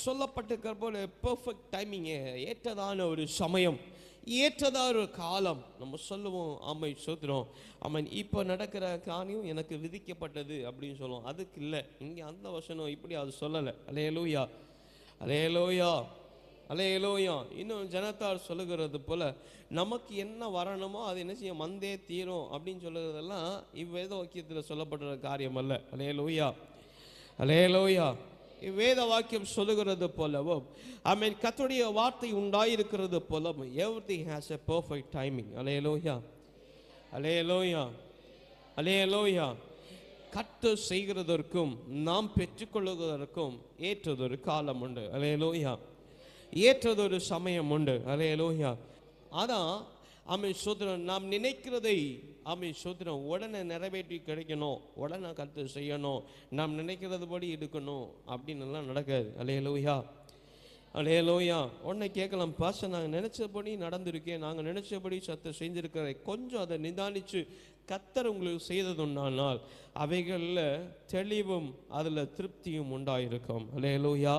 சொல்லப்பட்டிருக்கிற போல perfect timing, ஏற்றதான ஒரு சமயம், ஏற்றதான ஒரு காலம். நம்ம சொல்லுவோம் ஆமை சோத்திரம், ஆமாம் இப்போ நடக்கிற காரியம் எனக்கு விதிக்கப்பட்டது அப்படின்னு சொல்லுவோம். அதுக்கு இல்லை, இங்கே அந்த வசனம் இப்படி அது சொல்லலை. அல்லேலூயா, அல்லேலூயா, அல்லேலூயா. இன்னும் ஜனத்தார் சொல்லுகிறது போல நமக்கு என்ன வரணுமோ அது என்ன செய்யும், வந்தே தீரும் அப்படின்னு சொல்லுறதெல்லாம் இவ்வேத வாக்கியத்தில் சொல்லப்படுற காரியம் அல்ல. அல்லேலூயா, அல்லேலூயா. வேத வாக்கியம் சொல்லுகிறது போலவும் ஆமென், கர்த்தருடைய வார்த்தை உண்டாயிருக்கிறது போலவும் everything has a perfect timing. அல்லேலூயா, அல்லேலூயா, அல்லேலூயா. கர்த்தர் செய்கிறதற்கும் நாம் பெற்றுக்கொள்வதற்கும் ஏற்றதொரு காலம் உண்டு. அல்லேலூயா, ஏற்றதொரு சமயம் உண்டு. அல்லேலூயா. அதான் ஆமென் சோத்திரம், நாம் நினைக்கிறதை ஆமென் சோத்திரம் உடனே நிறைவேற்றி கிடைக்கணும், உடனே கர்த்தர் செய்யணும், நாம் நினைக்கிறது படி இருக்கணும் அப்படின்னு எல்லாம் நடக்காது. அல்லேலூயா, அல்லேலூயா. உடனே கேட்கலாம், பாஸ்டர் நாங்கள் நினைச்சபடி நடந்திருக்கேன், நாங்கள் நினைச்சபடி சத்தம் செஞ்சிருக்கிறேன், கொஞ்சம் அதை நிதானித்து கர்த்தர் உங்களுக்கு செய்ததுண்டானால் அவைகளில் தெளிவும் அதில் திருப்தியும் உண்டாயிருக்கும். அல்லேலூயா.